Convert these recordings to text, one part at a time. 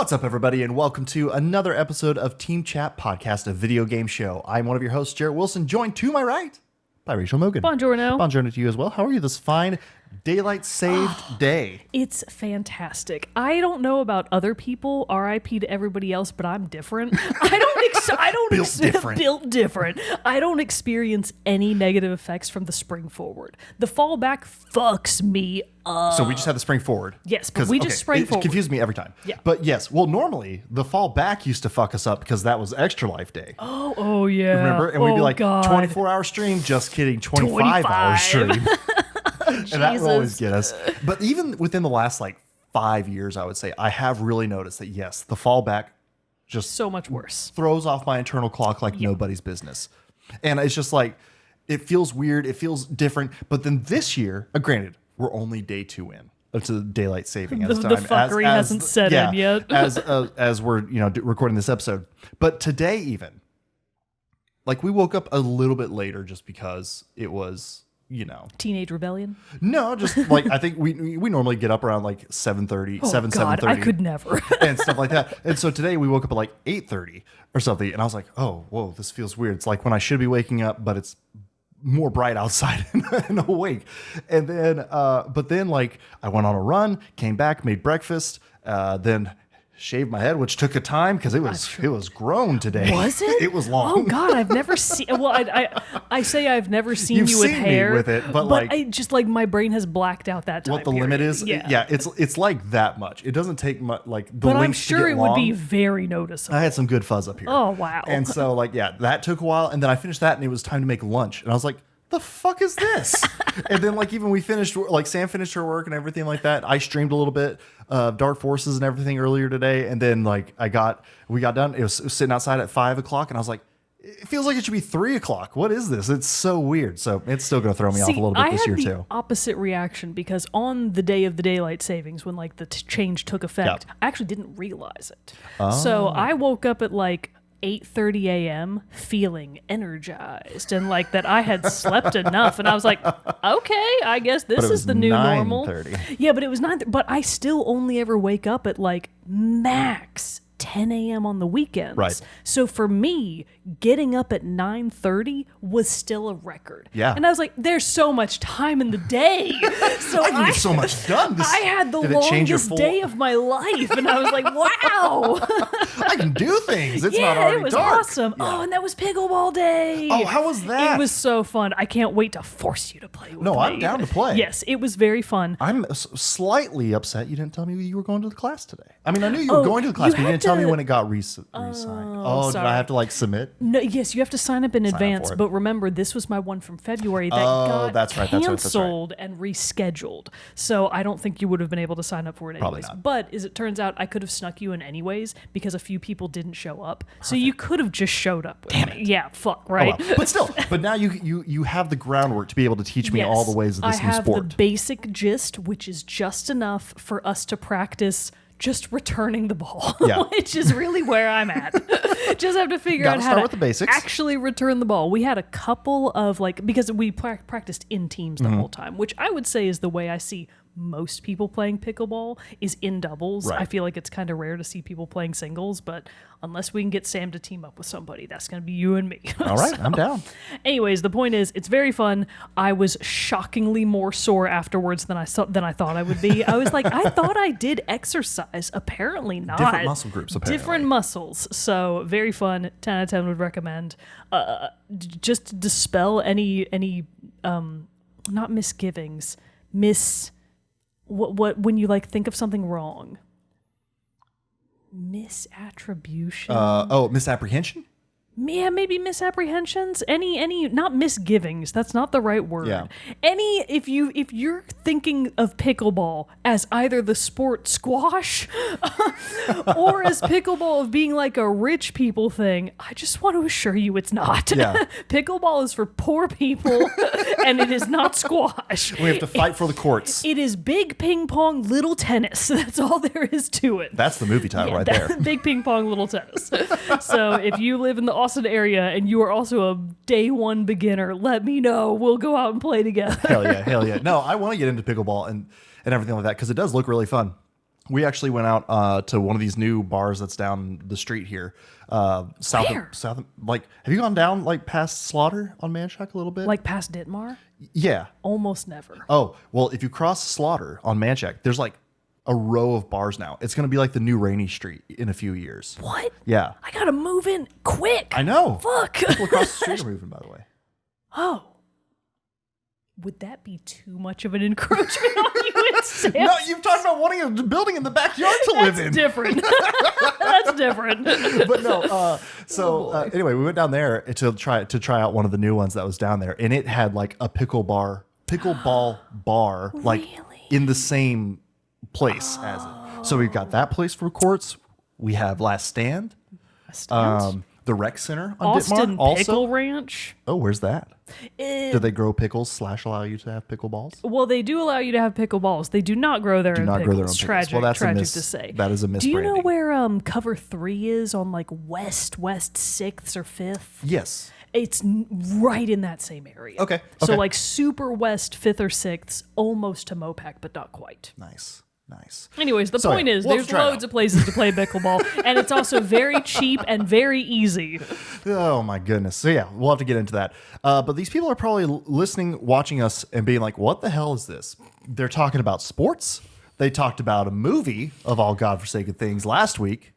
What's up, everybody, and welcome to another episode of Team Chat Podcast, a video game show. I'm one of your hosts, Jerrett Wilson, joined to my right by Rachel Mogan. Buongiorno. Buongiorno to you as well. How are you this fine daylight saved day? It's fantastic. I don't know about other people, RIP to everybody else, but I'm different. Built different. I don't experience any negative effects from the spring forward. The fall back fucks me up. So we just had the spring forward. Yes, but we just sprang forward. It confused me every time. Yeah. But yes, well, normally the fall back used to fuck us up because that was Extra Life Day. Oh yeah. Remember? And we'd be like, God. 24-hour stream. Just kidding, 25-hour stream. And that will always get us. But even within the last 5 years, I would say, I have really noticed that, yes, the fallback just so much worse. Throws off my internal clock like nobody's business. And it's just it feels weird. It feels different. But then this year, granted, we're only day 2 in to the daylight saving the fuckery hasn't set in yet. as we're recording this episode. But today even, we woke up a little bit later just because it was... Teenage rebellion? No, just I think we normally get up around 7:30, 7:30. I could never. And stuff like that. And so today we woke up at 8:30 or something. And I was like, oh, whoa, this feels weird. It's like when I should be waking up, but it's more bright outside and awake. And then, but then I went on a run, came back, made breakfast, then shaved my head, which took a time because it was grown today. Was it? It was long. Oh God, I've never seen. Well, I say I've never seen You've you with seen hair me with it, but I just my brain has blacked out that time. What the period. limit is? Yeah, it's like that much. It doesn't take much. The but I'm length sure to get it long. would be very noticeable. I had some good fuzz up here. Oh wow! And so that took a while, and then I finished that, and it was time to make lunch, and I was like, the fuck is this? And then even we finished, Sam finished her work and everything like that. I streamed a little bit of Dark Forces and everything earlier today. And then we got done. It was sitting outside at 5 o'clock. And I was like, it feels like it should be 3 o'clock. What is this? It's so weird. So it's still going to throw me off a little bit this year too. I had the opposite reaction because on the day of the daylight savings, when the change took effect, I actually didn't realize it. Oh. So I woke up at 8:30 a.m. feeling energized and that I had slept enough, and I was like, okay, I guess this is the new normal. 9:30. Yeah, but it was 9:30. But I still only ever wake up at max 10 a.m. on the weekends. Right. So for me, getting up at 9:30 was still a record. Yeah. And I was like, there's so much time in the day. So I can get so much done. I had the longest day of my life, and I was like, wow. I can do things. It's not Yeah, already it was dark. awesome. Yeah. Oh, and that was pickleball day. Oh, how was that? It was so fun. I can't wait to force you to play with me. No, I'm down to play. Yes, it was very fun. I'm slightly upset you didn't tell me you were going to the class today. I mean, I knew you were going to the class, but you didn't tell me when it got re-signed. Oh, did sorry. I have to submit? No, yes, you have to sign up in advance. for it. But remember, this was my one from February that got that's right. canceled and rescheduled. So I don't think you would have been able to sign up for it Probably anyways. not. But as it turns out, I could have snuck you in anyways because a few people didn't show up. So you could have just showed up with me. Yeah, fuck, right? Oh, well. But now you have the groundwork to be able to teach me all the ways of this new I have sport. the basic gist, which is just enough for us to practice just returning the ball, which is really where I'm at. Just have to figure out how with the basics. actually return the ball. We had a couple of because we practiced in teams the whole time, which I would say is the way I see most people playing pickleball is in doubles. Right. I feel like it's kind of rare to see people playing singles, but unless we can get Sam to team up with somebody, that's going to be you and me. All right, I'm down. Anyways, the point is, it's very fun. I was shockingly more sore afterwards than I thought I would be. I was like, I thought I did exercise. Apparently not. Different muscle groups, apparently. Different muscles. So very fun. 10 out of 10 would recommend. Just to dispel any not misgivings, what when you think of something wrong. Misattribution. Misapprehension? Yeah, maybe misapprehensions. Any not misgivings. That's not the right word. Yeah. If you're thinking of pickleball as either the sport squash or as pickleball of being a rich people thing, I just want to assure you it's not. Yeah. Pickleball is for poor people and it is not squash. We have to fight for the courts. It is big ping pong, little tennis. That's all there is to it. That's the movie title right there. Big ping pong, little tennis. So if you live in the Austin area and you are also a day one beginner, let me know. We'll go out and play together. Hell yeah. No, I want to get into pickleball and everything like that because it does look really fun. We actually went out to one of these new bars that's down the street here. South Where? Like, have you gone down like past Slaughter on Manchac a little bit? Like past Ditmar? Yeah. Almost never. Oh, well, if you cross Slaughter on Manchac, there's like a row of bars now. It's going to be like the new Rainy Street in a few years. What? Yeah. I gotta move in quick. I know. Fuck. People across the street are moving, by the way. Oh. Would that be too much of an encroachment on you and Sam? No, you've talked about wanting a building in the backyard to live in. Different. That's different. But no, anyway, we went down there to try out one of the new ones that was down there, and it had like a pickleball bar, like Really? in the same place as it. So we've got that place for courts. We have Last Stand, the Rec Center on Austin Ditmar. Also, Pickle Ranch. oh, where's that? Do they grow pickles / allow you to have pickleballs? Well, they do allow you to have pickleballs. They do not grow their own not pickles. grow their own pickles. Tragic, Well, that's a tragic to say. that is a Do you know misbranding. where Cover 3 is on like West 6th or 5th? Yes. It's right in that same area. Okay, So okay. like super west 5th or 6th, almost to Mopac, but not quite. Nice. Anyways, the So, point yeah, is we'll have there's to try it loads out. of places to play pickleball, and it's also very cheap and very easy. Oh my goodness. So yeah, we'll have to get into that. But these people are probably listening, watching us, and being like, "What the hell is this?" They're talking about sports. They talked about a movie of all godforsaken things last week.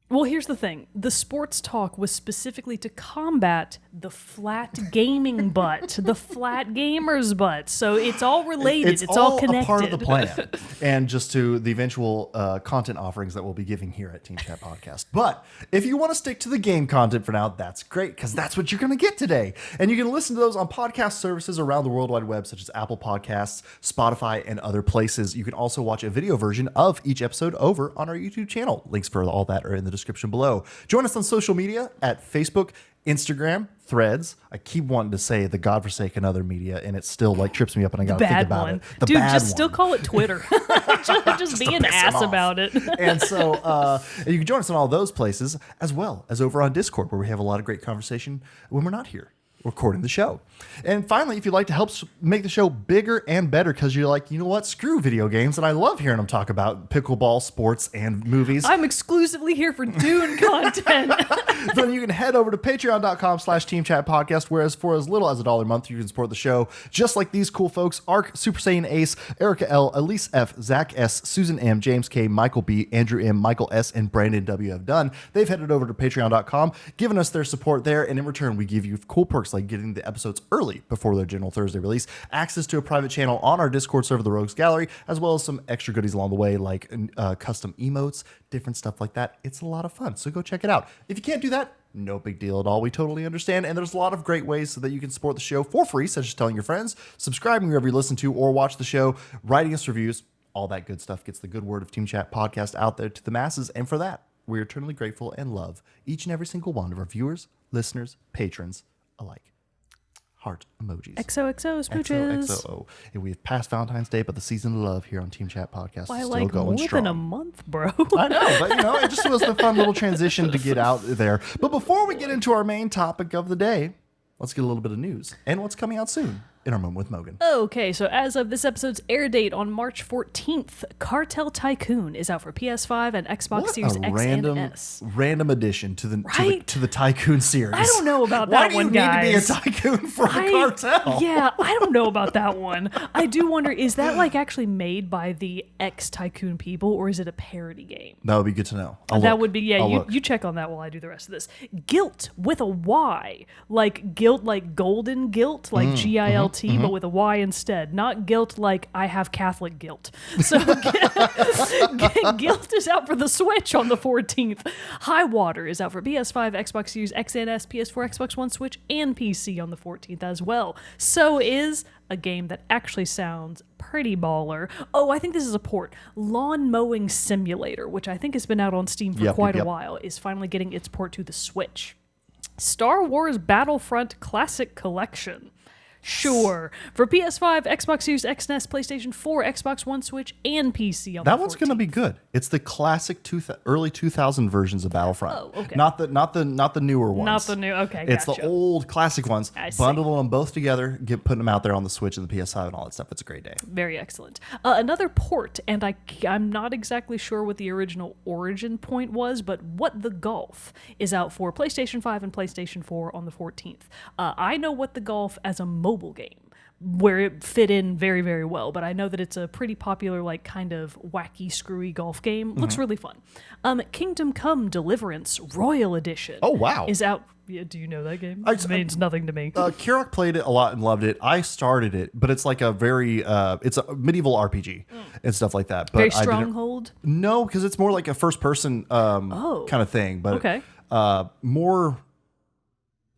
Well, here's the thing. The sports talk was specifically to combat the flat gaming butt, the flat gamer's butt. So it's all related. It's all connected. a part of the plan, and just to the eventual content offerings that we'll be giving here at Team Chat Podcast. But if you want to stick to the game content for now, that's great, because that's what you're going to get today. And you can listen to those on podcast services around the World Wide Web, such as Apple Podcasts, Spotify, and other places. You can also watch a video version of each episode over on our YouTube channel. Links for all that are in the description below. Join us on social media at Facebook, Instagram, Threads. I keep wanting to say the godforsaken other media, and it still like trips me up, and I got to think Bad about one. it. The Dude, bad just one. still call it Twitter. just be an piss 'em ass off. about it. And so you can join us on all those places, as well as over on Discord, where we have a lot of great conversation when we're not here recording the show. And finally, if you'd like to help make the show bigger and better, because you're like, you know what, screw video games, and I love hearing them talk about pickleball, sports, and movies, I'm exclusively here for Dune content. then you can head over to patreon.com/teamchatpodcast, whereas for as little as $1 a month, you can support the show, just like these cool folks: Ark, Super Saiyan Ace, Erica L, Elise F, Zach S, Susan M, James K, Michael B, Andrew M, Michael S, and Brandon W have done. They've headed over to patreon.com, given us their support there, and in return, we give you cool perks like getting the episodes early before their general Thursday release, access to a private channel on our Discord server, the Rogues Gallery, as well as some extra goodies along the way, like custom emotes, different stuff like that. It's a lot of fun, so go check it out. If you can't do that, no big deal at all. We totally understand, and there's a lot of great ways so that you can support the show for free, such as telling your friends, subscribing wherever you listen to or watch the show, writing us reviews. All that good stuff gets the good word of Team Chat Podcast out there to the masses, and for that, we're eternally grateful and love each and every single one of our viewers, listeners, patrons alike. Heart emojis. XOXO smooches. XOXO. And we've passed Valentine's Day, but the season of love here on Team Chat Podcast By is still like going more strong. than a month, bro. I know, but it just was a fun little transition to get out there. But before we get into our main topic of the day, let's get a little bit of news and what's coming out soon in our Moment with Mogan. Okay, so as of this episode's air date on March 14th, Cartel Tycoon is out for PS5 and Xbox Series X and S. Random addition to the Right? to the Tycoon series. I don't know about Why that one, do you guys. need to be a tycoon for a cartel? Yeah, I don't know about that one. I do wonder, is that like actually made by the ex-Tycoon people, or is it a parody game? That would be good to know. That would be, yeah, I'll look. you check on that while I do the rest of this. Guilt with a Y. Like guilt, like golden guilt, like GILT, but with a Y instead. Not guilt like I have Catholic guilt. So Guilt is out for the Switch on the 14th. High Water is out for PS5, Xbox Series X and S, PS4, Xbox One, Switch, and PC on the 14th as well. So is a game that actually sounds pretty baller. Oh, I think this is a port. Lawn Mowing Simulator, which I think has been out on Steam for quite a while, is finally getting its port to the Switch. Star Wars Battlefront Classic Collection. Sure. For PS5, Xbox Series X, S, PlayStation 4, Xbox One, Switch, and PC on That the one's going to 14th. be good. It's the classic early 2000 versions of Battlefront. Oh, okay. Not the newer ones. Not the new. Okay, It's gotcha. the old classic ones. I see. Bundle them both together, putting them out there on the Switch and the PS5 and all that stuff. It's a great day. Very excellent. Another port, and I'm not exactly sure what the original origin point was, but What the Golf is out for PlayStation 5 and PlayStation 4 on the 14th. I know What the Golf as a mobile game, where it fit in very, very well, but I know that it's a pretty popular, like, kind of wacky, screwy golf game. Looks really fun. Kingdom Come Deliverance Royal Edition. Oh, wow. Is out. Yeah, do you know that game? I- It means nothing to me. Kirok played it a lot and loved it. I started it, but it's like a very it's a medieval RPG and stuff like that. But Very I didn't- Stronghold. No, because it's more like a first person kind of thing. But Okay. more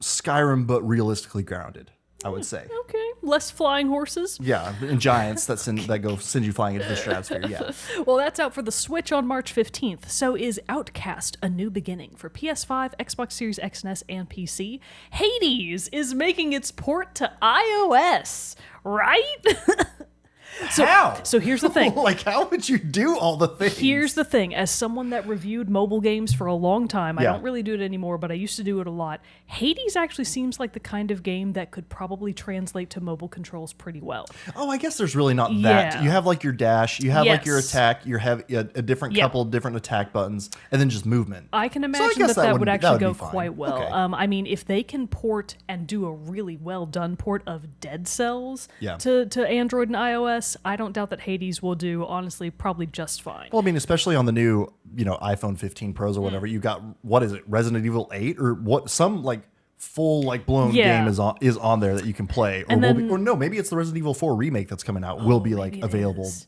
Skyrim, but realistically grounded, I would say. Okay. Less flying horses. Yeah, and giants that send you flying into the stratosphere. Yeah. Well, that's out for the Switch on March 15th. So is Outcast: A New Beginning for PS5, Xbox Series X and S, and PC. Hades is making its port to iOS, right? How? So here's the thing. Like, how would you do all the things? Here's the thing. As someone that reviewed mobile games for a long time, I Yeah. don't really do it anymore, but I used to do it a lot. Hades actually seems like the kind of game that could probably translate to mobile controls pretty well. Oh, I guess there's really not that. Yeah. You have like your dash, you have like your Yes. attack, you have a different Yeah. couple different attack buttons, and then just movement. I can So I imagine guess that would would actually go be fine. quite well. Okay. I mean, if they can port and do a really well done port of Dead Cells Yeah. to Android and iOS, I don't doubt that Hades will do, honestly, probably just fine. Well, I mean, especially on the new, iPhone 15 Pros or Mm. whatever, you got, what is it, Resident Evil 8 or what? Some like full like blown Yeah. game is on there that you can play, or And then- or no, maybe it's the Resident Evil 4 remake that's coming out will be like maybe it available is.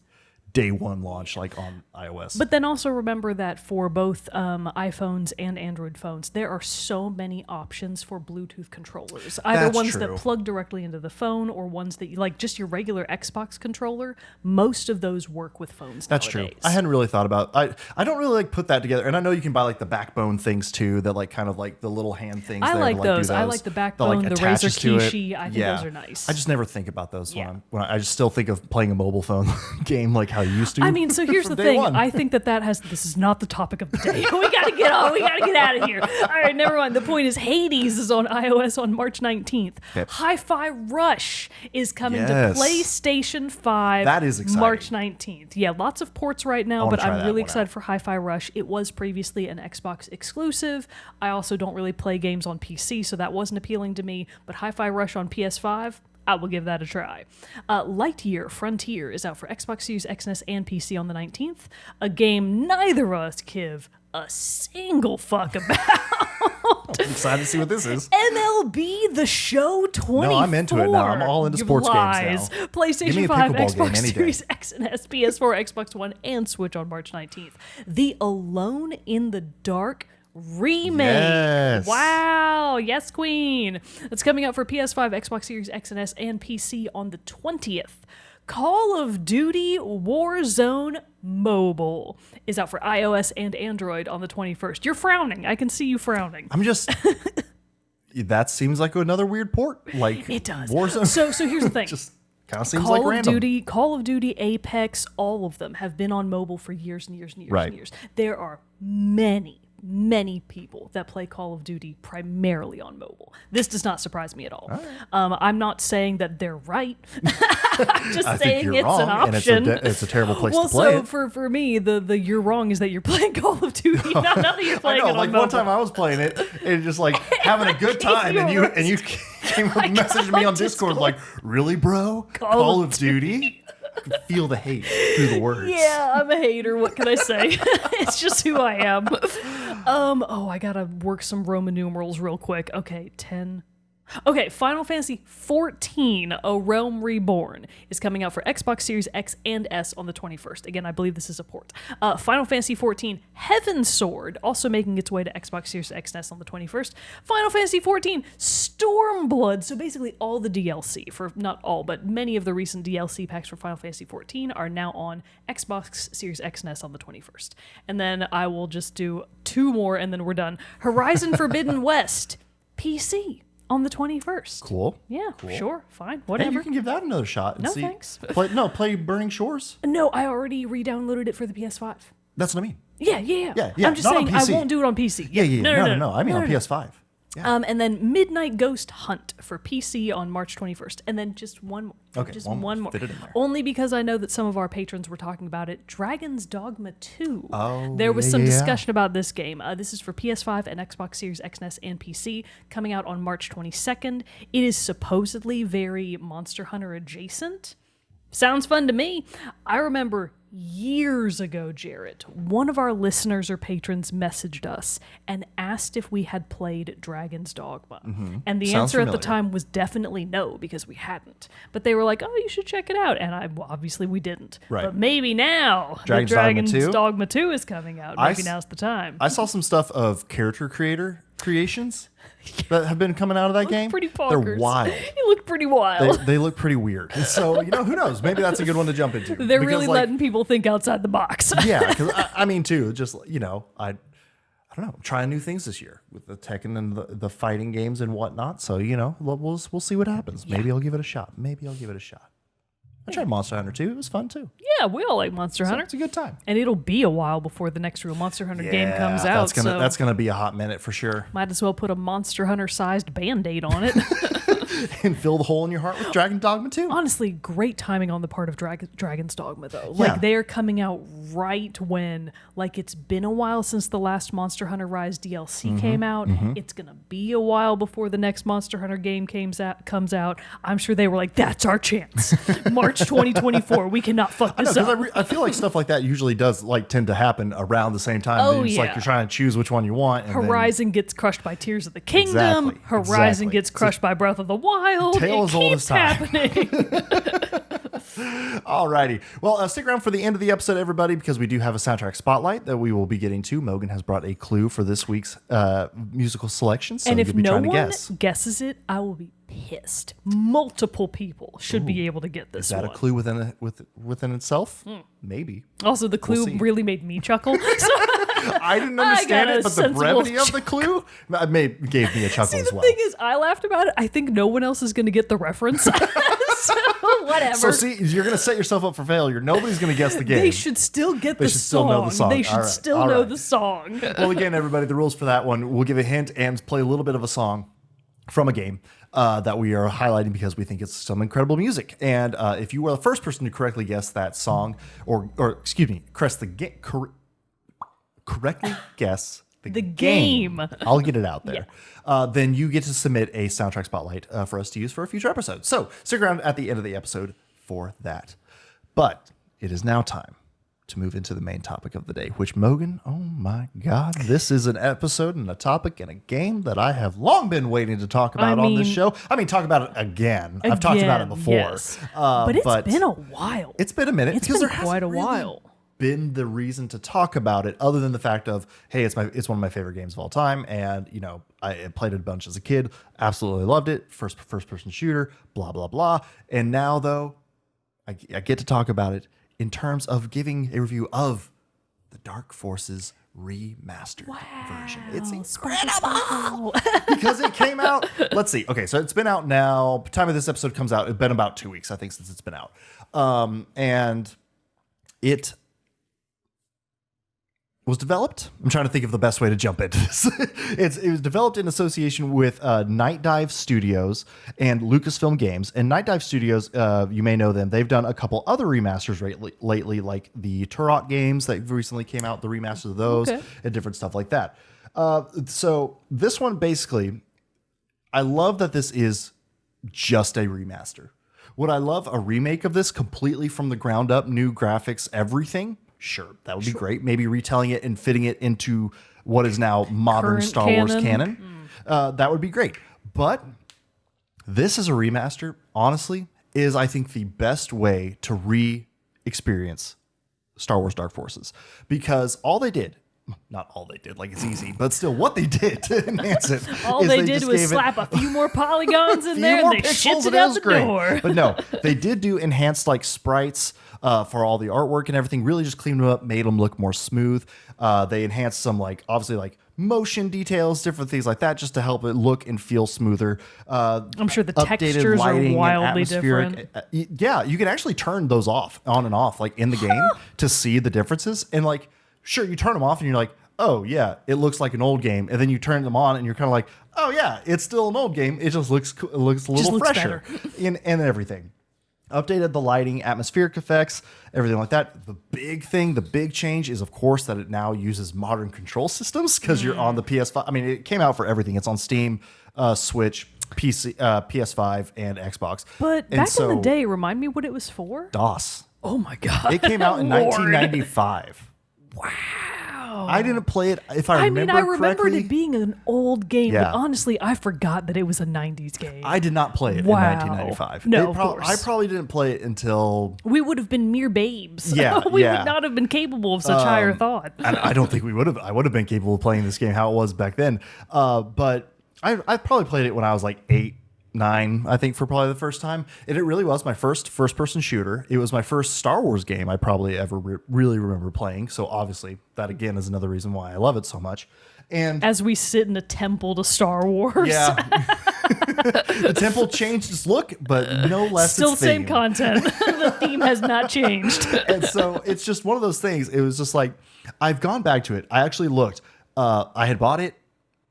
day one launch like on iOS. But then also remember that for both iPhones and Android phones, there are so many options for Bluetooth controllers. Either That's ones true. that plug directly into the phone or ones that, like just your regular Xbox controller. Most of those work with phones That's nowadays. true. I hadn't really thought about. I don't really like put that together, and I know you can buy like the backbone things too, that like kind of like the little hand things. I there like to, like, do those. I like the backbone, the attaches Razer to it. Kishi. I think those are nice. I just never think about those Yeah. when I just still think of playing a mobile phone game like how you used to. I mean, so here's from the day thing. one. I think that has. This is not the topic of the day. We gotta get on. We gotta get out of here. All right, never mind. The point is, Hades is on iOS on March 19th. Yep. Hi-Fi Rush is coming Yes. to PlayStation 5. That is exciting. March 19th. Yeah, lots of ports right now, wanna but try I'm that really one excited out. for Hi-Fi Rush. It was previously an Xbox exclusive. I also don't really play games on PC, so that wasn't appealing to me. But Hi-Fi Rush on PS5. I will give that a try. Lightyear Frontier is out for Xbox Series X and S and PC on the 19th. A game neither of us give a single fuck about. I'm excited to see what this is. MLB The Show 24. No, I'm into it now. I'm all into You sports games lies. now. Give me PlayStation a 5, pickleball game Xbox any day. Series X and S, PS4, Xbox One, and Switch on March 19th. The Alone in the Dark remake. Yes. Wow. Yes, Queen. That's coming out for PS5, Xbox Series X and S, and PC on the 20th. Call of Duty Warzone Mobile is out for iOS and Android on the 21st. You're frowning. I can see you frowning. I'm just. That seems like another weird port. Like It does. Warzone. So here's the thing. Just kind of seems Call like of random. Call of Duty, Apex, all of them have been on mobile for years and years and years Right. and years. There are many people that play Call of Duty primarily on mobile. This does not surprise me at all. I'm not saying that they're right. I'm just I think saying you're it's wrong, an option. and it's a terrible place well, to play so it. for me, the you're wrong is that you're playing Call of Duty, not that you're I playing know, it on like mobile. one time I was playing it and just like having a good time, you and a you came up and messaged me on Discord like, "Really, bro? Call of Duty?" I can feel the hate through the words. Yeah, I'm a hater. What can I say? It's just who I am. I gotta work some Roman numerals real quick. Okay, 10. Okay, Final Fantasy 14, A Realm Reborn, is coming out for Xbox Series X and S on the 21st. Again, I believe this is a port. Final Fantasy 14, Heaven's Sword, also making its way to Xbox Series X and S on the 21st. Final Fantasy 14, Stormblood, so basically all the DLC, for not all, but many of the recent DLC packs for Final Fantasy 14 are now on Xbox Series X and S on the 21st. And then I will just do two more and then we're done. Horizon Forbidden West, PC on the 21st. Cool. Yeah, Cool. sure, fine, Hey, whatever. you can give that another shot and No, see. thanks. Play Burning Shores. No, I already re-downloaded it for the PS5. That's what I mean. Yeah. Yeah, I'm just not on saying I PC. won't do it on PC. Yeah. No. I mean No, on no. PS5. Yeah. And then Midnight Ghost Hunt for PC on March 21st. And then just one more. Okay, Just one more. one more. Fit it in there. Only because I know that some of our patrons were talking about it. Dragon's Dogma 2. Oh, there was yeah, some yeah, yeah. discussion about this game. This is for PS5 and Xbox Series X, S, and PC, coming out on March 22nd. It is supposedly very Monster Hunter adjacent. Sounds fun to me. I remember years ago, Jerrett, one of our listeners or patrons messaged us and asked if we had played Dragon's Dogma. And the Sounds answer at the familiar. time was definitely no, because we hadn't. But they were like, oh, you should check it out. And obviously we didn't. Right. But maybe now Dragon's that Dragon's Dogma 2? Dogma 2 is coming out. I Maybe s- now's the time. I saw some stuff of character creator creations that have been coming out of that game. Pretty They're bonkers. wild. You look pretty wild. They look pretty weird. So, who knows? Maybe that's a good one to jump into. They're Because, really letting people think outside the box. Yeah, because I mean, too, just, I don't know, trying new things this year with the Tekken and the fighting games and whatnot. So, we'll see what happens. Maybe I'll give it a shot. I tried Monster Hunter 2. It was fun, too. Yeah, we all like Monster Hunter. It's a good time. And it'll be a while before the next real Monster Hunter game comes out. That's gonna be a hot minute for sure. Might as well put a Monster Hunter-sized Band-Aid on it. And fill the hole in your heart with Dragon Dogma 2. Honestly, great timing on the part of Dragon's Dogma, though. Yeah. Like, they're coming out right when, it's been a while since the last Monster Hunter Rise DLC came out. It's going to be a while before the next Monster Hunter game comes out. I'm sure they were like, that's our chance. March 2024, we cannot fuck this up. I feel like stuff like that usually does tend to happen around the same time. Oh, It's yeah. like you're trying to choose which one you want. And Horizon gets crushed by Tears of the Kingdom. Exactly, Horizon exactly. gets crushed by Breath of the Wild. Tale It as old as keeps time. happening. Alrighty. Well, stick around for the end of the episode, everybody, because we do have a soundtrack spotlight that we will be getting to. Mogan has brought a clue for this week's musical selection, so And if you'll be no trying to one guess. guesses it, I will be pissed. Multiple people should be able to get this Is that one. a clue within itself? Maybe. Also, the clue see. really made me chuckle. So, I didn't I understand got a it, but the sensible brevity of the clue gave me a chuckle see, as the well. thing is, I laughed about it. I think no one else is going to get the reference. So, whatever. So see, you're going to set yourself up for failure. Nobody's going to guess the game. They should still get the should still know the song. They should All right, still all know right. the song. Well, again, everybody, the rules for that one, we'll give a hint and play a little bit of a song from a game that we are highlighting because we think it's some incredible music. And if you are the first person to correctly guess that song, or excuse me, correctly guess the game. I'll get it out there. Then you get to submit a soundtrack spotlight for us to use for a future episode. So stick around at the end of the episode for that. But it is now time to move into the main topic of the day, which, Mogan, oh my God, this is an episode and a topic and a game that I have long been waiting to talk about on this show. I mean, talk about it again. I've talked about it before. Yes. But it's been a while. It's been a minute. It's because been there quite a hasn't really while. been the reason to talk about it other than the fact of, hey, it's one of my favorite games of all time. And, I played it a bunch as a kid. Absolutely loved it. First person shooter, blah, blah, blah. And now, though, I get to talk about it in terms of giving a review of the Dark Forces remastered version. It's incredible because it came out. Let's see. Okay, so it's been out now. Time of this episode comes out, it's been about 2 weeks, I think, since it's been out. And it was developed. I'm trying to think of the best way to jump into this. It was developed in association with Night Dive Studios and Lucasfilm Games. And Night Dive Studios, you may know them. They've done a couple other remasters lately, like the Turok games that recently came out, the remasters of those, and different stuff like that. So this one, basically, I love that this is just a remaster. Would I love a remake of this completely from the ground up, new graphics, everything? Sure, that would be great. Maybe retelling it and fitting it into what is now modern Current Star Wars canon. That would be great. But this is a remaster, honestly, is I think the best way to re-experience Star Wars Dark Forces. Because all they did, not all they did, like it's easy, but still what they did to enhance it. All is they did just was gave it slap a few more polygons in few there more and they pixels shipped and it out was the great. door. But no, they did do enhanced sprites for all the artwork and everything. Really just cleaned them up, made them look more smooth. They enhanced some obviously motion details, different things like that, just to help it look and feel smoother. I'm sure the Updated textures are lighting and wildly atmospheric. different. Yeah, you can actually turn those off, on and off, like in the game to see the differences. And like, sure, you turn them off and you're like, oh yeah, it looks like an old game. And then you turn them on and you're kind of like, oh yeah, it's still an old game. It just looks a little fresher and everything. Updated the lighting, atmospheric effects, everything like that. The big change is, of course, that it now uses modern control systems because you're on the PS5. I mean, it came out for everything. It's on Steam, Switch, PC, PS5, and Xbox. But back in the day, remind me what it was for? DOS. Oh my God. It came out in Lord. 1995. Wow. I didn't play it, if I remember I remembered correctly. it being an old game, Yeah. but honestly, I forgot that it was a 90s game. I did not play it Wow. in 1995. No, of course. I probably didn't play it until... We would have been mere babes. Yeah, we yeah. would not have been capable of such higher thought. And I don't think we would have. I would have been capable of playing this game how it was back then. But I probably played it when I was like 8, 9, I think, for probably the first time. And it really was my first-person shooter. It was my first Star Wars game I probably ever really remember playing. So obviously, that again is another reason why I love it so much. And As we sit in a temple to Star Wars. yeah, the temple changed its look, but no less Still its same theme. content. The theme has not changed. And so it's just one of those things. It was just like, I've gone back to it. I actually looked. I had bought it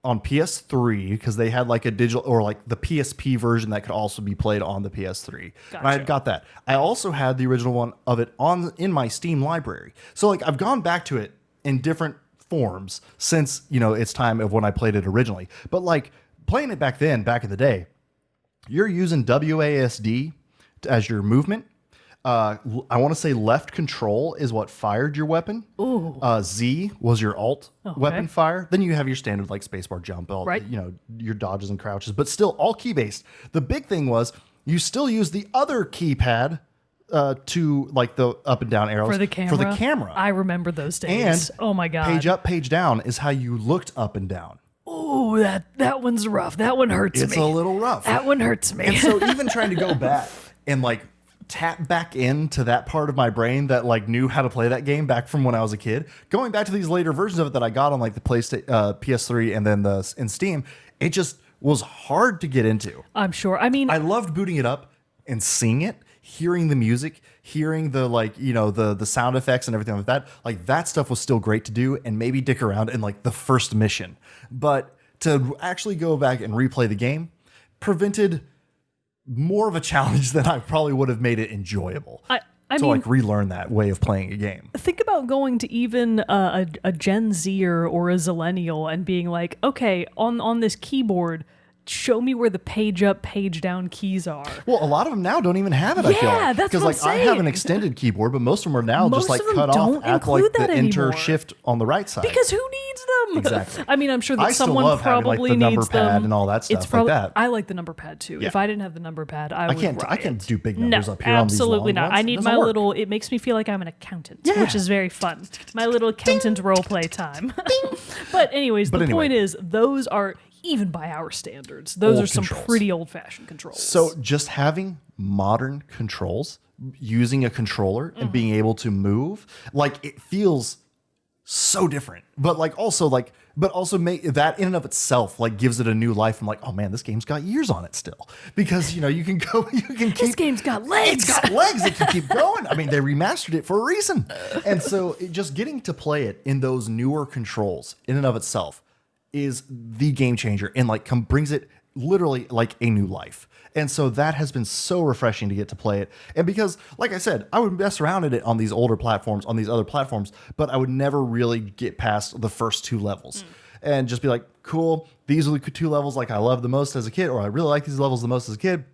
on PS3 because they had like a digital, or like the PSP version that could also be played on the PS3. And I had got that. I also had the original one of it in my Steam library. So like I've gone back to it in different forms since, its time of when I played it originally. But like playing it back in the day, you're using WASD as your movement. I want to say left control is what fired your weapon. Ooh. Z was your alt weapon fire. Then you have your standard like spacebar jump, Right. Your dodges and crouches, but still all key based. The big thing was you still use the other keypad to like the up and down arrows For the camera. I remember those days. And oh my God. page up, page down is how you looked up and down. Oh, that one's rough. That one hurts It's me. a little rough. That one hurts me. And so even trying to go back and like tap back into that part of my brain that like knew how to play that game back from when I was a kid, going back to these later versions of it that I got on like the PlayStation, PS3, and then in Steam, it just was hard to get into. I'm sure. I mean, I loved booting it up and seeing it, hearing the music, hearing the like, the sound effects and everything like that. Like that stuff was still great to do and maybe dick around in like the first mission. But to actually go back and replay the game prevented more of a challenge than I probably would have made it enjoyable. I to mean, like relearn that way of playing a game. think about going to even a Gen Zer or a Zillennial and being like, okay, on this keyboard, show me where the page up, page down keys are. Well, a lot of them now don't even have it. I feel Yeah, like. that's Because what like I'm I have an saying. extended keyboard, but most of them are now just Most like of them cut off don't at include like the that enter anymore. shift on the right side. Because who needs them? Exactly. I mean, I'm sure that I still someone love having, like, probably the number needs pad them. and all that stuff It's like that. I like the number pad too. Yeah. If I didn't have the number pad, I would I riot. can't do big numbers No, up here on these absolutely long not. ones. I It need doesn't my work. little. It makes me feel like I'm an accountant, Yeah. which is very fun. My little accountant role play time. But anyways, the point is, those are, even by our standards, those Old are some controls. pretty old-fashioned controls. So just having modern controls, using a controller and being able to move, like it feels so different. But also make that in and of itself like gives it a new life. I'm like, oh man, this game's got years on it still, because you can keep. This game's got legs. It's got legs. It can keep going. I mean, they remastered it for a reason. And so just getting to play it in those newer controls in and of itself is the game changer and like brings it literally like a new life. And so that has been so refreshing to get to play it. And because, like I said, I would mess around in it on these older platforms, on these other platforms, but I would never really get past the first 2 levels and just be like, cool, these are the 2 levels like I love the most as a kid, or I really like these levels the most as a kid.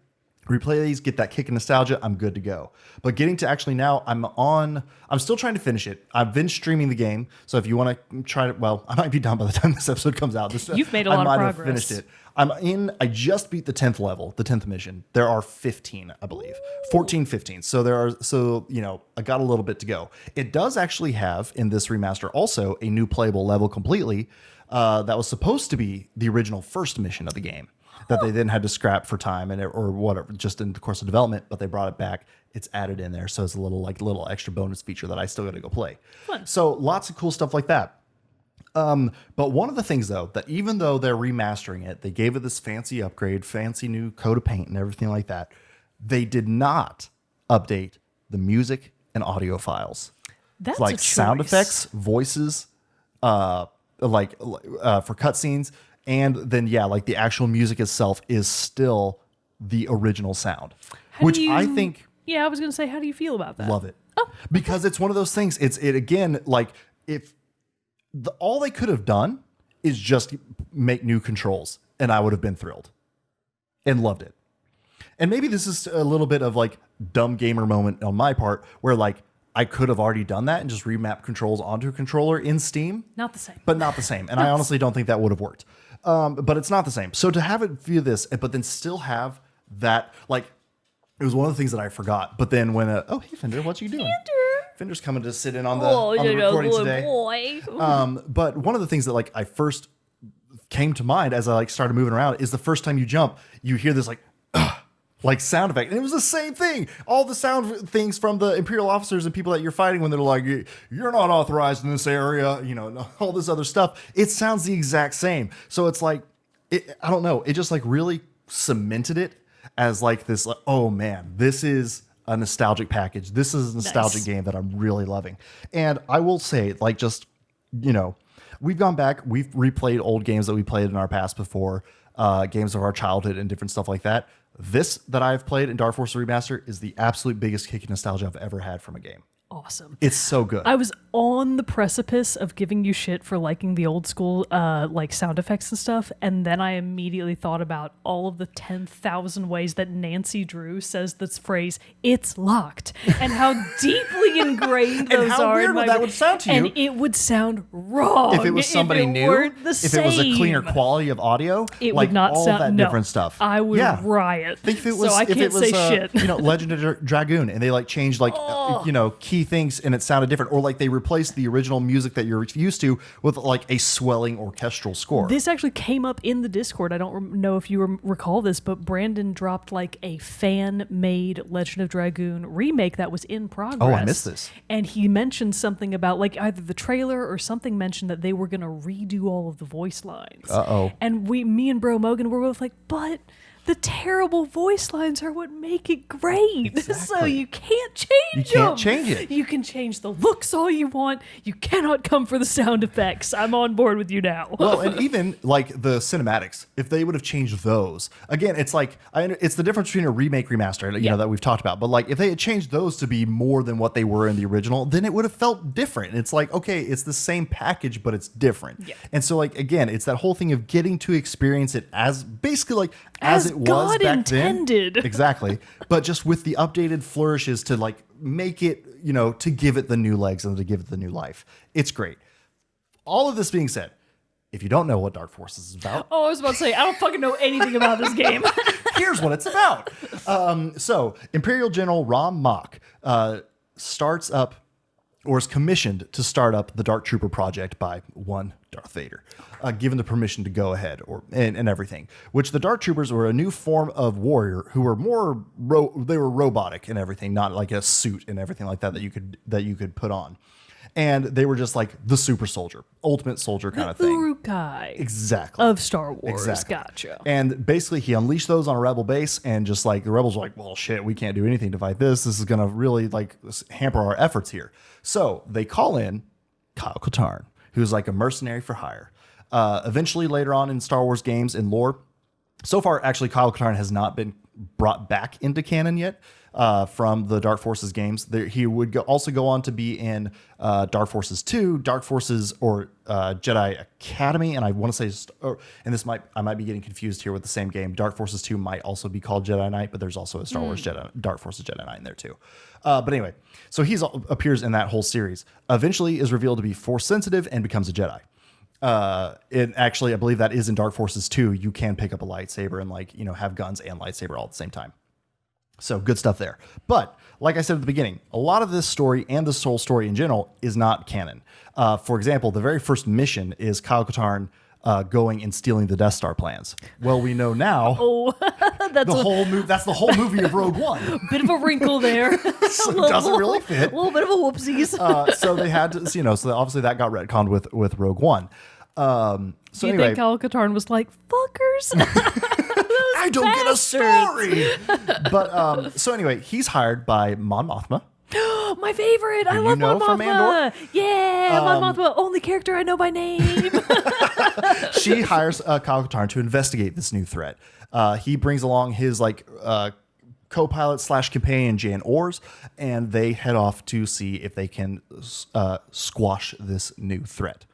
Replay these, get that kick of nostalgia, I'm good to go. But getting to actually now, I'm still trying to finish it. I've been streaming the game, so if you want to try it, well, I might be done by the time this episode comes out. You've made a lot of I might progress. have finished it. I just beat the 10th level, the 10th mission. There are 15, I believe. 14, 15. So I got a little bit to go. It does actually have, in this remaster, also a new playable level completely that was supposed to be the original first mission of the game, that they then had to scrap for time or whatever, just in the course of development, but they brought it back. It's added in there. So it's a little extra bonus feature that I still got to go play. Fun. So lots of cool stuff like that. But one of the things, though, that even though they're remastering it, they gave it this fancy upgrade, fancy new coat of paint and everything like that, they did not update the music and audio files. That's like a sound choice. effects, voices, for cutscenes, and then like the actual music itself is still the original sound, which I think Yeah, I was gonna say, how do you feel about that? love it. Because it's one of those things. It again, like if all they could have done is just make new controls, and I would have been thrilled and loved it. And maybe this is a little bit of like dumb gamer moment on my part, where like I could have already done that and just remap controls onto a controller in Steam. Not the same. But not the same. And I honestly don't think that would have worked. But it's not the same. So to have it view this, but then still have that, like, it was one of the things that I forgot. But then when, oh, hey, Fender, what you doing? Fender's coming to sit in on the recording today. Boy. But one of the things that like I first came to mind as I like started moving around is the first time you jump, you hear this like sound effect. And it was the same thing. All the sound things from the Imperial officers and people that you're fighting when they're like, you're not authorized in this area, all this other stuff. It sounds the exact same. So it's like, I don't know. It just like really cemented it as like this, like, oh man, this is a nostalgic package. This is a nostalgic game that I'm really loving. And I will say, like, just, we've gone back, we've replayed old games that we played in our past before, games of our childhood and different stuff like that. This that I've played in Dark Forces Remaster is the absolute biggest kick of nostalgia I've ever had from a game. Awesome. It's so good. I was on the precipice of giving you shit for liking the old school like sound effects and stuff, and then I immediately thought about all of the 10,000 ways that Nancy Drew says this phrase, "it's locked," and how deeply ingrained those how are. weird would that would sound to you? And it would sound wrong if it was somebody new, if it was a cleaner quality of audio, it like would not all sound that different stuff. I would riot. Think if it was, so I if can't it was, say shit. Legend of Dragoon, and they like changed like key things, and it sounded different, or like they replaced the original music that you're used to with like a swelling orchestral score. This actually came up in the Discord. I don't know if you recall this, but Brandon dropped like a fan-made Legend of Dragoon remake that was in progress. Oh, I missed this. And he mentioned something about like either the trailer or something mentioned that they were going to redo all of the voice lines. And me and Bro Mogan were both like, but the terrible voice lines are what make it great. Exactly. So you can't change them. You can't change it. You can change the looks all you want. You cannot come for the sound effects. I'm on board with you now. Well, and even like the cinematics, if they would have changed those, again, it's like it's the difference between a remake, remaster, that we've talked about. But like if they had changed those to be more than what they were in the original, then it would have felt different. It's like, okay, it's the same package, but it's different. Yeah. And so like again, it's that whole thing of getting to experience it as basically like as it was God back intended. then. Exactly. But just with the updated flourishes to like make it, to give it the new legs and to give it the new life. It's great. All of this being said, if you don't know what Dark Forces is about. Oh, I was about to say, I don't fucking know anything about this game. Here's what it's about. So Imperial General Rom Mak starts up, or is commissioned to start up the Dark Trooper project by one Darth Vader, given the permission to go ahead and everything. Which the Dark Troopers were a new form of warrior who were more they were robotic and everything, not like a suit and everything like that you could put on. And they were just like the super soldier, ultimate soldier kind of thing. Uruk-hai. Exactly. Of Star Wars. Exactly. Gotcha. And basically he unleashed those on a rebel base, and just like the rebels were like, well, shit, we can't do anything to fight this. This is going to really like hamper our efforts here. So they call in Kyle Katarn, who's like a mercenary for hire. Eventually later on in Star Wars games and lore, so far actually Kyle Katarn has not been brought back into canon yet. From the Dark Forces games. He would also go on to be in Dark Forces 2, Dark Forces or Jedi Academy, and I want to say, I might be getting confused here with the same game. Dark Forces 2 might also be called Jedi Knight, but there's also a Star Wars Dark Forces Jedi Knight in there too. But anyway, so he appears in that whole series. Eventually is revealed to be Force sensitive and becomes a Jedi. And actually, I believe that is in Dark Forces 2. You can pick up a lightsaber and have guns and lightsaber all at the same time. So good stuff there. But like I said at the beginning, a lot of this story and this whole story in general is not canon. For example, the very first mission is Kyle Katarn going and stealing the Death Star plans. Well, we know now. Oh, that's That's the whole movie of Rogue One. bit of a wrinkle there. So it doesn't really fit. A little bit of a whoopsies. So they had to, so obviously that got retconned with Rogue One. So You anyway, think Al-Katarn was like, fuckers? I don't get a story. But so anyway, he's hired by Mon Mothma. My favorite. I love know Mon from Mothma. Andor? Yeah, Mon Mothma, only character I know by name. She hires Kyle Katarn to investigate this new threat. He brings along his co-pilot / companion Jan Ors, and they head off to see if they can squash this new threat.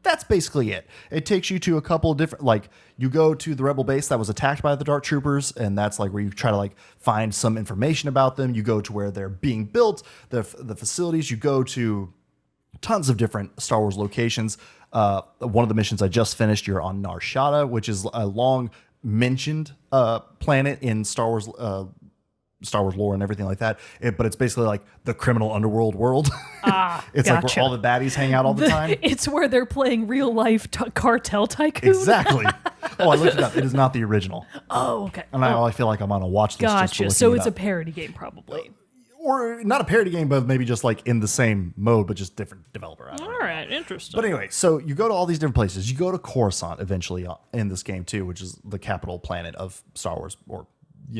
That's basically it. It takes you to a couple of different, you go to the rebel base that was attacked by the Dark Troopers, and that's where you try to find some information about them. You go to where they're being built, the facilities. You go to tons of different Star Wars locations. One of the missions I just finished, you're on Nar Shaddaa, which is a long mentioned planet in Star Wars lore and everything like that. But it's basically the criminal underworld world. It's gotcha. where all the baddies hang out all the time. It's where they're playing real life cartel tycoon. Exactly. Oh, I looked it up. It is not the original. Oh, okay. And I feel like I'm on a watch list. Just for Gotcha. looking So it it's a up. parody game, probably. Or not a parody game, but maybe just in the same mode, but just different developer. I don't know. All right, interesting. But anyway, so you go to all these different places. You go to Coruscant eventually in this game too, which is the capital planet of Star Wars, or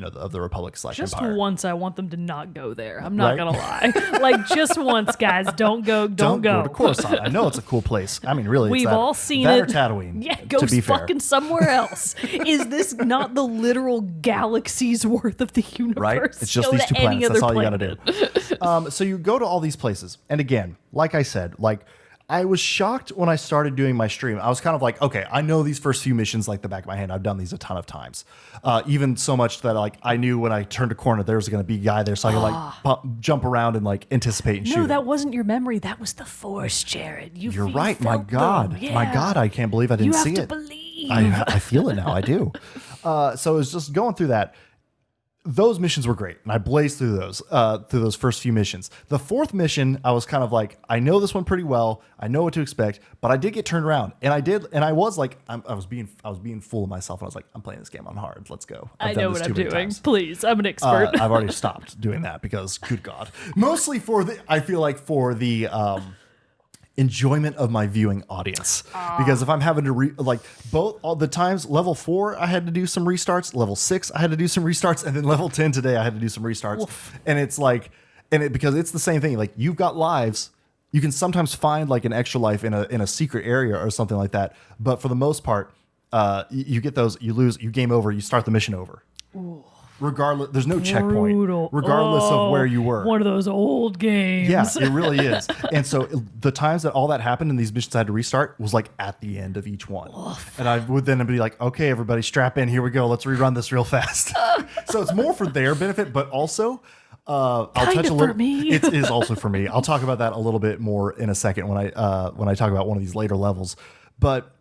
of the Republic / Just Empire. once, I want them to not go there. I'm not Right? gonna lie. Just once, guys. Don't go. Don't go to Coruscant. I know it's a cool place. I mean, really, We've it's that, all seen that it. or Tatooine. Yeah, go to be fair. fucking somewhere else. Is this not the literal galaxy's worth of the universe? Right? It's just Go these to two any planets. That's other all you got to planet. do. So you go to all these places, and again, like I said, I was shocked when I started doing my stream. I was kind of okay, I know these first few missions like the back of my hand. I've done these a ton of times. Even so much that I knew when I turned a corner there was going to be a guy there, so I could jump around and anticipate and shoot. No, him. that wasn't your memory. That was the Force, Jerrett. You're right. My felt God. them. My Yeah. God, I can't believe I didn't You see have to it. believe. I feel it now. I do. So it's just going through that. Those missions were great, and I blazed through those first few missions. The fourth mission, I was kind of I know this one pretty well. I know what to expect, but I did get turned around, and I did, and I was I was being full of myself, and I was I'm playing this game on hard. Let's go. I I've done know this what too I'm many doing. times. Please, I'm an expert. I've already stopped doing that because, good God, mostly I feel for the enjoyment of my viewing audience, because if I'm having to both all the times, level 4 I had to do some restarts, level 6 I had to do some restarts, and then level 10 today I had to do some restarts. Oof. And it's because it's the same thing. You've got lives, you can sometimes find an extra life in a secret area or something like that, but for the most part, you get those, you lose, you game over, you start the mission over. Ooh. Regardless, there's no checkpoint, regardless of where you were. One of those old games. Yeah, it really is. And so the times that all that happened and these missions I had to restart was at the end of each one. And I would then be okay, everybody strap in. Here we go. Let's rerun this real fast. So it's more for their benefit, but also I'll touch a little. For me. It is also for me. I'll talk about that a little bit more in a second when I talk about one of these later levels. But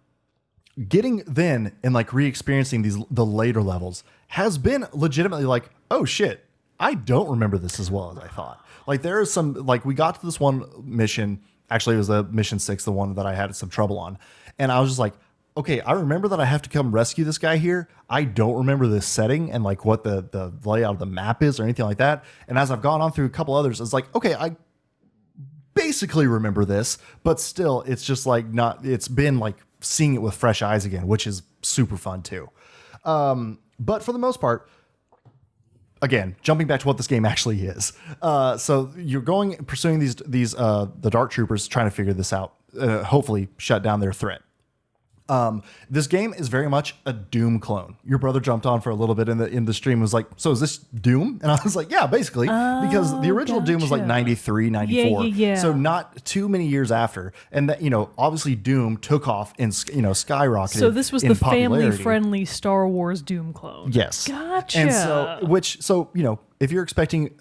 getting then and re-experiencing the later levels has been legitimately oh shit, I don't remember this as well as I thought. There is some we got to this one mission, actually it was the mission 6, the one that I had some trouble on, and I was just okay, I remember that I have to come rescue this guy here. I don't remember this setting and what the layout of the map is or anything like that. And as I've gone on through a couple others, it's okay, I basically remember this, but still it's just not, it's been seeing it with fresh eyes again, which is super fun too. But for the most part, again, jumping back to what this game actually is. So you're pursuing the Dark Troopers, trying to figure this out, hopefully shut down their threat. This game is very much a Doom clone. Your brother jumped on for a little bit in the stream, was so is this Doom? And I was yeah, basically, because the original Doom was 93, 94. Yeah. So not too many years after. And that, obviously Doom took off and, skyrocketed. So this was in the popularity. family-friendly Star Wars Doom clone. Yes. Gotcha. And so, if you're expecting,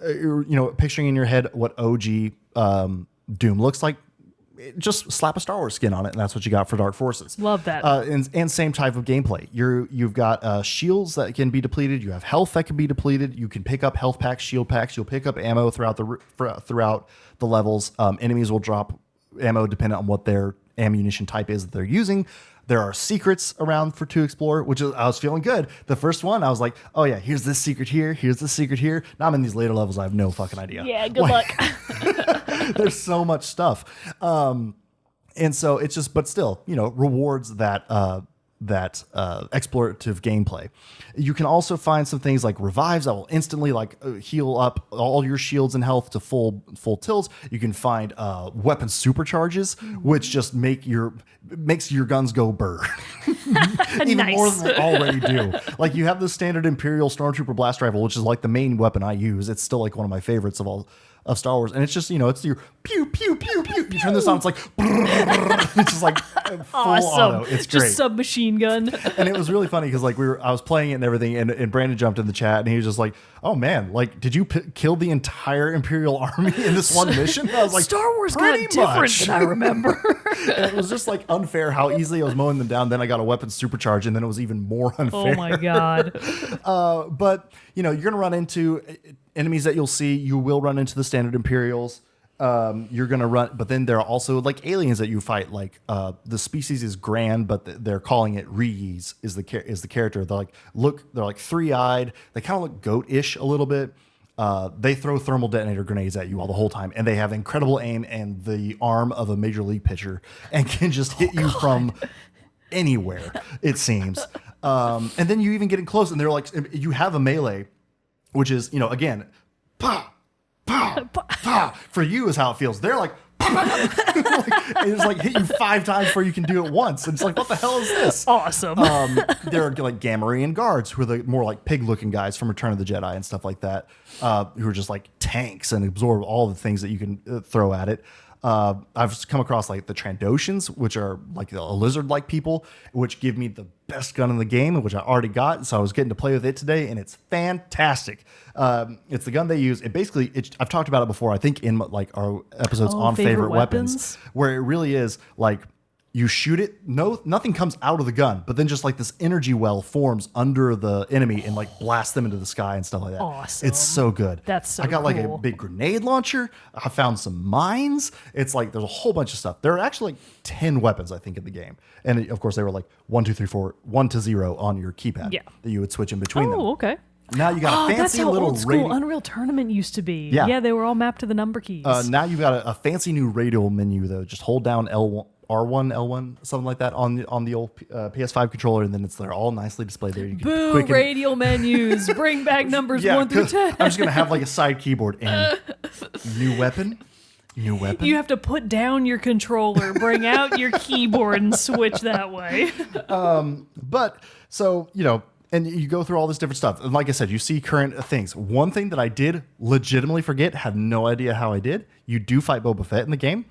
picturing in your head what OG Doom looks like, just slap a Star Wars skin on it, and that's what you got for Dark Forces. Love that. And same type of gameplay. You've got shields that can be depleted. You have health that can be depleted. You can pick up health packs, shield packs. You'll pick up ammo throughout the levels. Enemies will drop ammo depending on what their ammunition type is that they're using. There are secrets around to explore, which is, I was feeling good. The first one, I was like, oh yeah, here's this secret here, here's this secret here. Now I'm in these later levels, I have no fucking idea. Yeah, good luck. There's so much stuff. And so it's just, but still, rewards that explorative gameplay. You can also find some things like revives that will instantly heal up all your shields and health to full tilts. You can find weapon supercharges, which just makes your guns go burr. Even Nice. more than they already do. Like you have the standard Imperial Stormtrooper blast rifle, which is like the main weapon I use. It's still like one of my favorites of Star Wars, and it's just it's your pew pew pew pew. You turn this on, it's like it's just like full auto. It's great, just submachine gun. and it was really funny because I was playing it and everything, and Brandon jumped in the chat and he was just like, "Oh man, like did you kill the entire Imperial army in this one mission?" And I was like, Star Wars got "Pretty different much." than I remember. And it was just like unfair how easily I was mowing them down. Then I got a weapon supercharge, and then it was even more unfair. Oh my god. But you're gonna run into enemies that you'll see. You will run into the standard Imperials. You're gonna run, but then there are also like aliens that you fight. Like the species is Grand, but they're calling it Rees is the character. They're like 3-eyed. They kind of look goat-ish a little bit. They throw thermal detonator grenades at you all the whole time, and they have incredible aim and the arm of a major league pitcher, and can just hit you from anywhere, it seems. And then you even get in close, and they're like, you have a melee, which is again, pa pa pa. For you is how it feels. They're like, it's like hit you 5 times before you can do it once. And it's like, what the hell is this? Awesome. There are like Gamorrean guards who are the more like pig-looking guys from Return of the Jedi and stuff like that, who are just like tanks and absorb all the things that you can throw at it. I've come across like the Trandoshans, which are like a lizard-like people, which give me the best gun in the game, which I already got. So I was getting to play with it today, and it's fantastic. It's the gun they use. I've talked about it before, I think in like our episodes on favorite weapons, where it really is like you shoot it, nothing comes out of the gun, but then just like this energy well forms under the enemy and like blasts them into the sky and stuff like that. Awesome. It's so good. That's so I got like a cool. big grenade launcher. I found some mines. It's like there's a whole bunch of stuff. There are actually like 10 weapons, I think, in the game. And of course, they were like 1, 2, 3, 4, 1 to 0 on your keypad. Yeah. That you would switch in between them. Oh, okay. Now you got a That's fancy how little old school Unreal Tournament used to be. Yeah. They were all mapped to the number keys. Now you've got a fancy new radial menu though. Just hold down L1, R1, L1, something like that on the old PS5 controller, and then they're all nicely displayed there. You can Boo, quicken. radial menus. Bring back numbers 1 through 10. I'm just gonna have like a side keyboard and new weapon. You have to put down your controller, bring out your keyboard, and switch that way. But so and you go through all this different stuff. And like I said, you see current things. One thing that I did legitimately forget, had no idea how I did. You do fight Boba Fett in the game.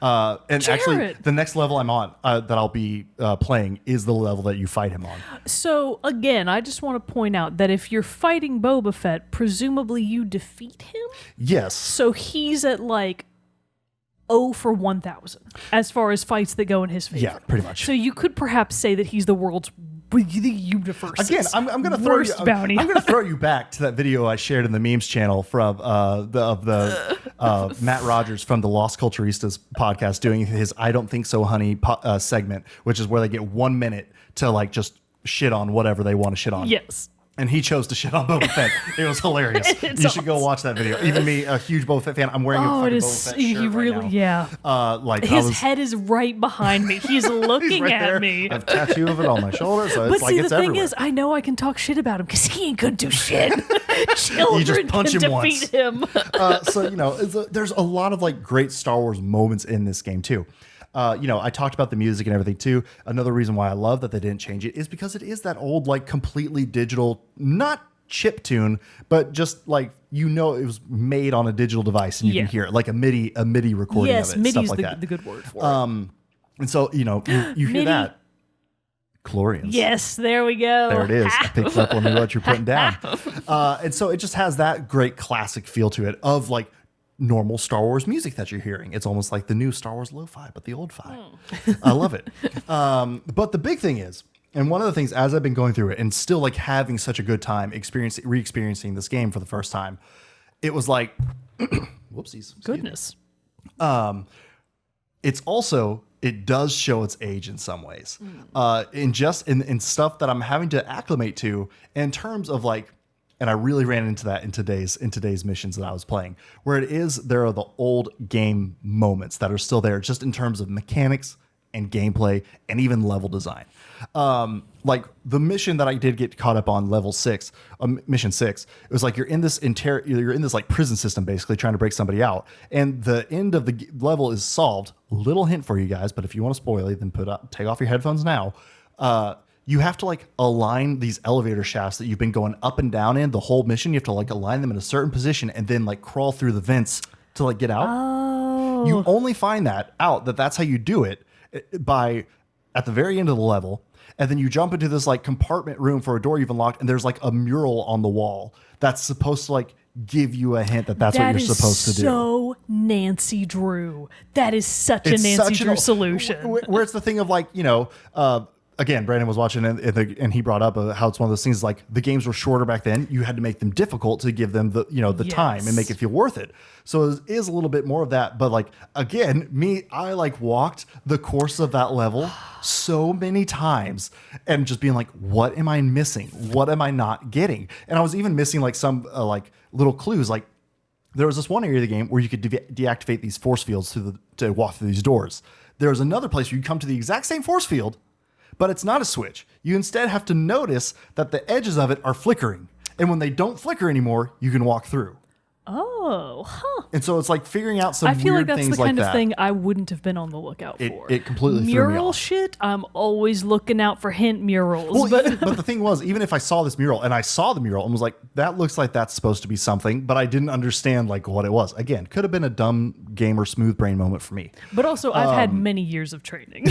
And Jerrett. actually, the next level I'm on that I'll be playing is the level that you fight him on. So, again, I just want to point out that if you're fighting Boba Fett, presumably you defeat him? Yes. So he's at like 0 for 1,000 as far as fights that go in his favor. Yeah, pretty much. So you could perhaps say that he's the world's the universe. Again, I'm going to throw you. bounty. I'm going to throw you back to that video I shared in the memes channel from Matt Rogers from the Lost Culturistas podcast doing his "I Don't Think So, Honey" segment, which is where they get 1 minute to like just shit on whatever they want to shit on. Yes. And he chose to shit on Boba Fett. It was hilarious. It's You should go watch that video. Even me, a huge Boba Fett fan, I'm wearing a fucking Boba Fett shirt right now. Yeah. His head is right behind me. He's looking right at there. me. I have a tattoo of it on my shoulder, so But it's like see, it's the thing everywhere. is, I know I can talk shit about him because he ain't gonna do shit. Children punch can him defeat once. him. So there's a lot of like great Star Wars moments in this game too. I talked about the music and everything too. Another reason why I love that they didn't change it is because it is that old like completely digital, not chip tune, but just like it was made on a digital device and you can hear it like a MIDI recording Yes, of it, MIDI stuff is like the, that. the good word for it. And so you hear MIDI. that. Chlorians. Yes, there we go. There it is. I picked up on what you're putting down. And so it just has that great classic feel to it of like normal Star Wars music that you're hearing. It's almost like the new Star Wars lo-fi, but the old fi. I love it. But the big thing is, and one of the things as I've been going through it and still like having such a good time re-experiencing this game for the first time, it was like, whoopsies. Goodness. It's also it does show its age in some ways. In stuff that I'm having to acclimate to in terms of like, and I really ran into that in today's missions that I was playing, where there are the old game moments that are still there, just in terms of mechanics and gameplay and even level design. Like the mission that I did get caught up on, level 6, mission 6, it was like you're in this like prison system, basically trying to break somebody out, and the end of the level is solved. Little hint for you guys, but if you want to spoil it, then take off your headphones now. You have to like align these elevator shafts that you've been going up and down in the whole mission. You have to like align them in a certain position and then like crawl through the vents to like get out. Oh. You only find that's how you do it by at the very end of the level. And then you jump into this like compartment room for a door you've unlocked, and there's like a mural on the wall that's supposed to like give you a hint that's what you're supposed to do. So Nancy Drew. That is such a Nancy Drew solution. Where it's the thing of like, again, Brandon was watching and he brought up how it's one of those things like the games were shorter back then. You had to make them difficult to give them the time and make it feel worth it. So it is a little bit more of that. But like, again, I like walked the course of that level so many times and just being like, what am I missing? What am I not getting? And I was even missing like some like little clues. Like there was this one area of the game where you could deactivate these force fields to walk through these doors. There was another place where you come to the exact same force field, but it's not a switch. You instead have to notice that the edges of it are flickering. And when they don't flicker anymore, you can walk through. Oh, huh. And so it's like figuring out some I feel like weird things that's the like kind that. of thing I wouldn't have been on the lookout for. It completely threw me Mural off. shit, I'm always looking out for hint murals. Well, but the thing was, even if I saw this mural and I saw the mural and was like, that looks like that's supposed to be something, but I didn't understand like what it was. Again, could have been a dumb gamer smooth brain moment for me. But also, I've had many years of training.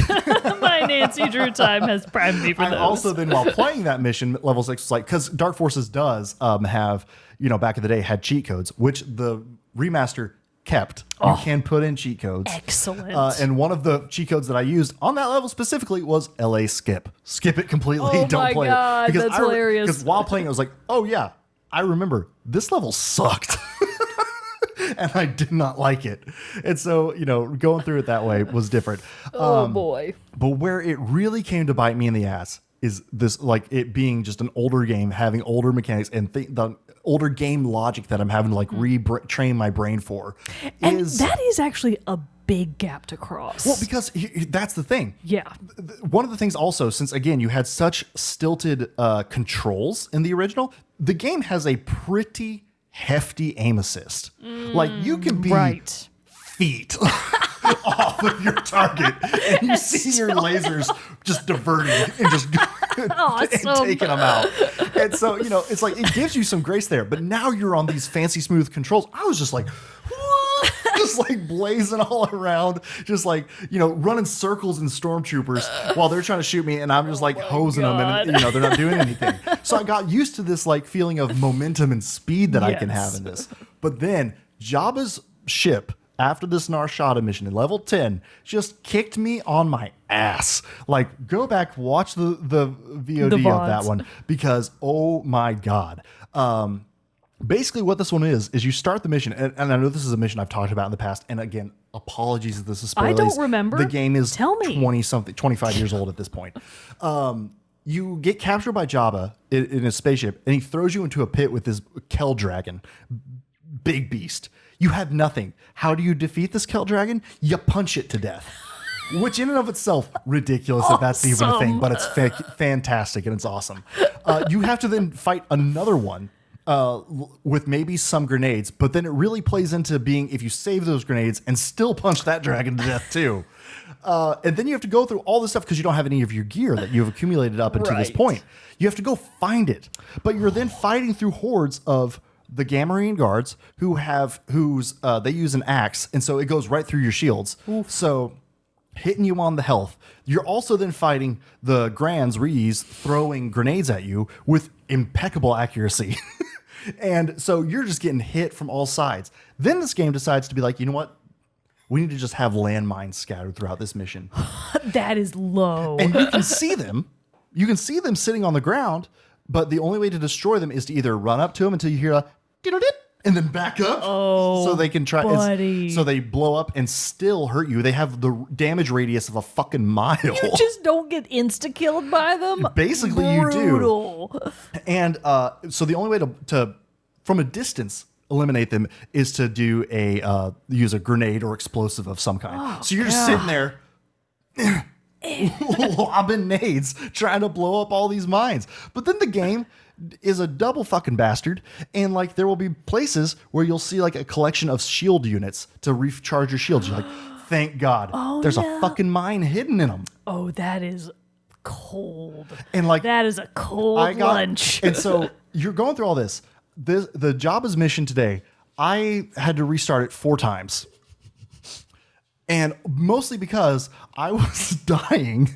My Nancy Drew time has primed me for those. Also, then while playing that mission, level 6 was like, because Dark Forces does have, back in the day had cheat codes, which the remaster kept. You can put in cheat codes. Excellent. And one of the cheat codes that I used on that level specifically was LA skip. Skip it completely. Oh Don't my play God, it. that's hilarious. Because while playing, I was like, oh yeah, I remember this level sucked. And I did not like it. And so, going through it that way was different. Oh boy. But where it really came to bite me in the ass is this, like it being just an older game, having older mechanics and the older game logic that I'm having to like retrain my brain for. And that is actually a big gap to cross. Well, because that's the thing. Yeah. One of the things also, since again, you had such stilted controls in the original, the game has a pretty hefty aim assist. Like you can be feet off of your target and you see your lasers just diverting and just and taking them out. And so, it's like it gives you some grace there, but now you're on these fancy smooth controls. I was just like, just like blazing all around, just like, running circles in stormtroopers while they're trying to shoot me. And I'm just like hosing them and, they're not doing anything. So I got used to this like feeling of momentum and speed that I can have in this. But then Jabba's ship after this Nar Shaddaa mission in level 10 just kicked me on my ass. Like go back, watch the VOD of that one because, oh my God. Basically what this one is you start the mission, and I know this is a mission I've talked about in the past, and again, apologies if this is spoilers. I don't remember. The game is Tell me. 25 years old at this point. You get captured by Jabba in a spaceship, and he throws you into a pit with this Kel dragon, big beast. You have nothing. How do you defeat this Kel dragon? You punch it to death. Which in and of itself, ridiculous if that's even a thing, but it's fantastic and it's awesome. You have to then fight another one with maybe some grenades, but then it really plays into being if you save those grenades and still punch that dragon to death too. And then you have to go through all this stuff because you don't have any of your gear that you've accumulated up until this point. You have to go find it, but you're then fighting through hordes of the Gamma Marine guards they use an axe, and so it goes right through your shields. Oof. So hitting you on the health. You're also then fighting the Grands Rees throwing grenades at you with impeccable accuracy. And so you're just getting hit from all sides. Then this game decides to be like, you know what? We need to just have landmines scattered throughout this mission. That is low. And you can see them. You can see them sitting on the ground, but the only way to destroy them is to either run up to them until you hear a and then back up so they can try. buddy. So they blow up and still hurt you. They have the damage radius of a fucking mile. You just don't get insta-killed by them? Basically, Brutal. you do. And so the only way to from a distance eliminate them is to do use a grenade or explosive of some kind. So you're just sitting there lobbing nades trying to blow up all these mines. But then the game is a double fucking bastard, and like there will be places where you'll see like a collection of shield units to recharge your shields. You're like, thank God, there's a fucking mine hidden in them. Oh, that is cold. And like that is a cold lunch. And so you're going through all this. The Jabba's mission today, I had to restart it 4 times. And mostly because I was dying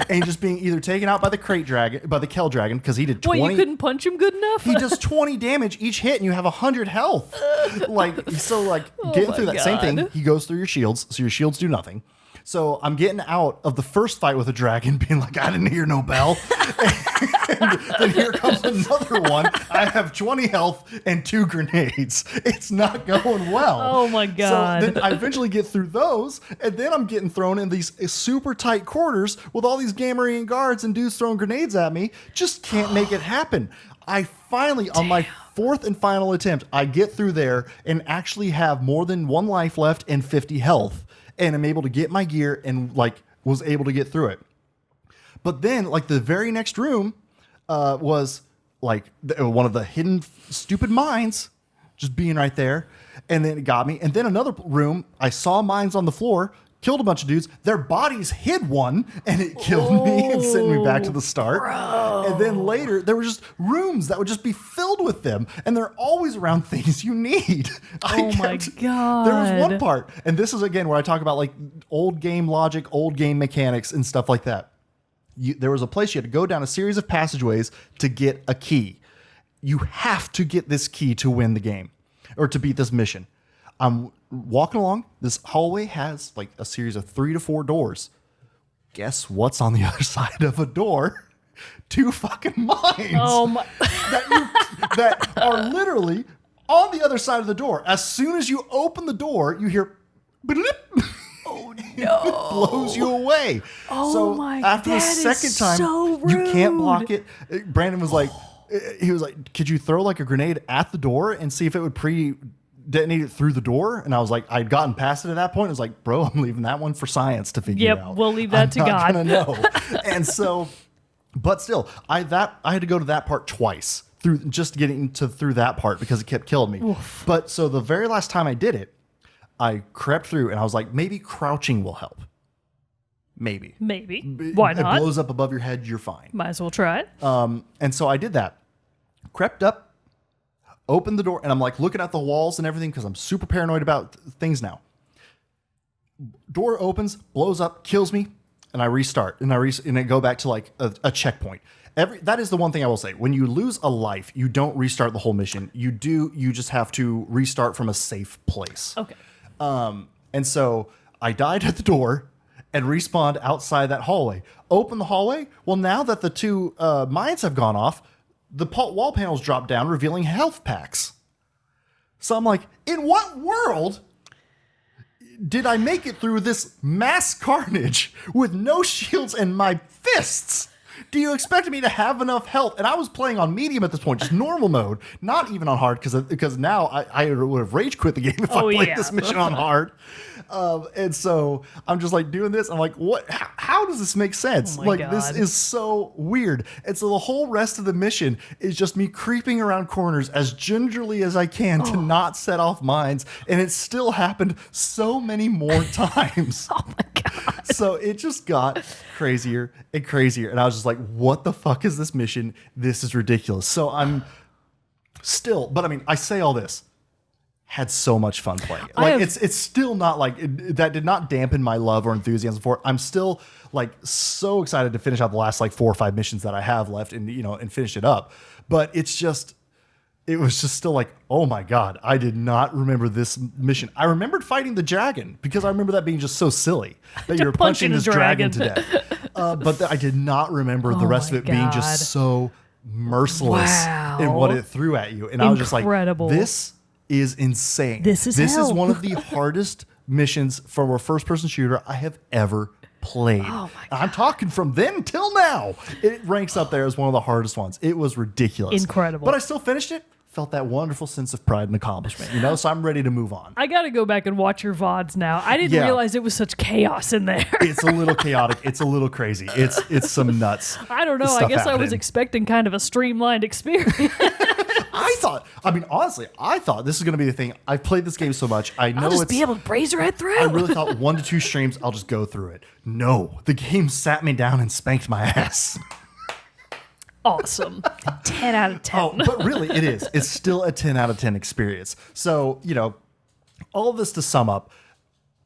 and just being either taken out by the Kell dragon, because he did 20. What, you couldn't punch him good enough? He does 20 damage each hit and you have 100 health. Getting through that same thing, he goes through your shields, so your shields do nothing. So I'm getting out of the first fight with a dragon being like, I didn't hear no bell. And then here comes another one. I have 20 health and 2 grenades. It's not going well. Oh my God. So then I eventually get through those, and then I'm getting thrown in these super tight quarters with all these Gamorrean guards and dudes throwing grenades at me. Just can't make it happen. I finally, on my 4th and final attempt, I get through there and actually have more than 1 life left and 50 health. And I'm able to get my gear and like was able to get through it. But then like the very next room was like one of the hidden stupid mines just being right there. And then it got me. And then another room, I saw mines on the floor, killed a bunch of dudes. Their bodies hid one and it killed me and sent me back to the start. Bro. And then later there were just rooms that would just be filled with them. And they're always around things you need. My God. There was one part, and this is again where I talk about like old game logic, old game mechanics and stuff like that. There was a place you had to go down a series of passageways to get a key. You have to get this key to win the game or to beat this mission. I'm walking along. This hallway has like a series of 3 to 4 doors. Guess what's on the other side of a door? 2 fucking mines. Oh my! that are literally on the other side of the door. As soon as you open the door, you hear. Oh no! It blows you away. Oh so my! After the second time, so rude. you can't block it. Brandon was like, he was like, could you throw like a grenade at the door and see if it would detonate it through the door? And I was like, I'd gotten past it at that point. I was like, bro, I'm leaving that one for science to figure out. Yep, we'll leave that to God. I'm not gonna know. And so, but still, I had to go to that part twice through that part because it kept killing me. Oof. But so the very last time I did it, I crept through and I was like, maybe crouching will help. Maybe. Why not? It blows up above your head. You're fine. Might as well try it. And so I did that. Crept up, opened the door, and I'm like looking at the walls and everything because I'm super paranoid about things now. Door opens, blows up, kills me, and I restart. And I go back to like a checkpoint. That is the one thing I will say. When you lose a life, you don't restart the whole mission. You just have to restart from a safe place. Okay. And so I died at the door and respawned outside that hallway. Open the hallway. Well, now that the 2 mines have gone off, the wall panels drop down, revealing health packs. So I'm like, in what world did I make it through this mass carnage with no shields and my fists? Do you expect me to have enough health? And I was playing on medium at this point, just normal mode, not even on hard, because now I would have rage quit the game if I played this mission on hard. And so I'm just like doing this. I'm like, what? How does this make sense? Oh my God. This is so weird. And so the whole rest of the mission is just me creeping around corners as gingerly as I can to not set off mines. And it still happened so many more times. Oh my God. So it just got crazier and crazier. And I was just like, what the fuck is this mission? This is ridiculous. So I'm still, but I mean, I say all this. Had so much fun playing it. Like it's still not like that did not dampen my love or enthusiasm for it. I'm still like so excited to finish out the last like 4 or 5 missions that I have left and finish it up. But it was just still like, oh my God, I did not remember this mission. I remembered fighting the dragon because I remember that being just so silly that you're punching this dragon to death. But I did not remember the rest of it being just so merciless in what it threw at you. And I was just like, is insane. This is hell. one of the hardest missions for a first-person shooter I have ever played. Oh my God. I'm talking from then till now. It ranks up there as one of the hardest ones. It was ridiculous. Incredible. But I still finished it. Felt that wonderful sense of pride and accomplishment, so I'm ready to move on. I got to go back and watch your VODs now. I didn't realize it was such chaos in there. It's a little chaotic. It's a little crazy. It's some nuts. I don't know. I guess I was expecting kind of a streamlined experience. Honestly, I thought this is going to be the thing. I've played this game so much. I know I'll just be able to braze right through. I really thought 1 to 2 streams, I'll just go through it. No, the game sat me down and spanked my ass. Awesome. 10 out of 10. Oh, but really, it is. It's still a 10 out of 10 experience. So, all of this to sum up,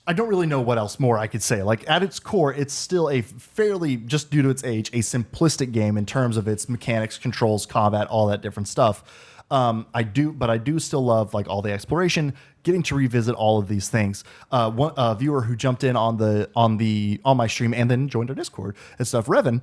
I don't really know what else more I could say. Like, at its core, it's still a fairly, just due to its age, a simplistic game in terms of its mechanics, controls, combat, all that different stuff. I do still love like all the exploration, getting to revisit all of these things. One viewer who jumped in on my stream and then joined our Discord and stuff, Revan,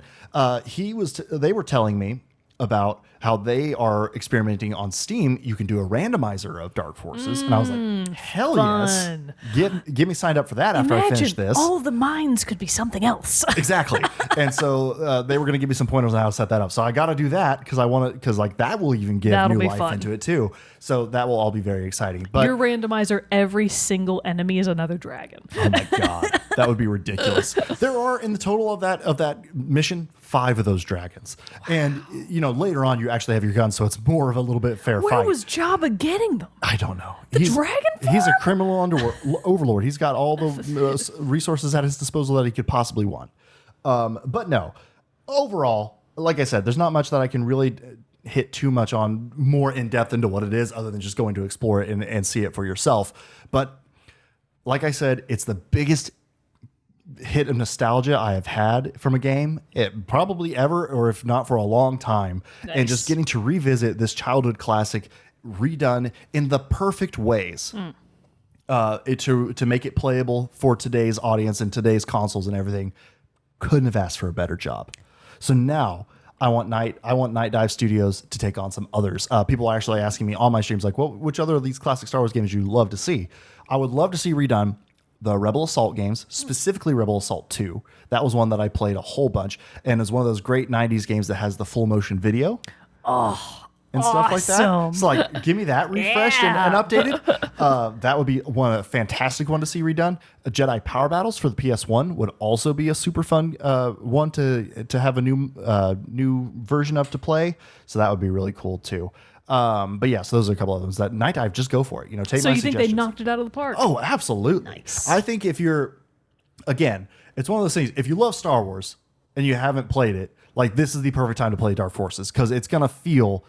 they were telling me about how they are experimenting on Steam. You can do a randomizer of Dark Forces, and I was like, hell fun. Yes, get me signed up for that after I finish this. All of the mines could be something else. Exactly. And so they were going to give me some pointers on how to set that up. So I got to do that because that will even give new life fun. into it too. So that will all be very exciting. But your randomizer, every single enemy is another dragon. Oh my God, that would be ridiculous. There are in the total of that mission 5 of those dragons. Wow. And later on you actually have your gun, so it's more of a little bit fair fight. Where was Jabba getting them? I don't know. Dragon farm? He's a criminal overlord. He's got all the resources at his disposal that he could possibly want. But no, overall, like I said, there's not much that I can really hit too much on more in depth into what it is other than just going to explore it and see it for yourself. But like I said, it's the biggest hit of nostalgia I have had from a game, probably ever, or if not for a long time. Nice. And just getting to revisit this childhood classic redone in the perfect ways to make it playable for today's audience and today's consoles and everything. Couldn't have asked for a better job. So now I want Night Dive Studios to take on some others. People are actually asking me on my streams, like, which other of these classic Star Wars games you love to see? I would love to see redone the Rebel Assault games, specifically Rebel Assault 2. That was one that I played a whole bunch, and is one of those great 90s games that has the full motion video. Oh, and stuff like that. So like, give me that refreshed and updated. That would be a fantastic one to see redone. Jedi Power Battles for the PS1 would also be a super fun one to have a new version of to play. So that would be really cool too. But yeah, so those are a couple of them. That Night Dive, just go for it. Take my suggestions. So you think they knocked it out of the park? Oh, absolutely. Nice. I think if you're, again, it's one of those things. If you love Star Wars and you haven't played it, like, this is the perfect time to play Dark Forces, because it's gonna feel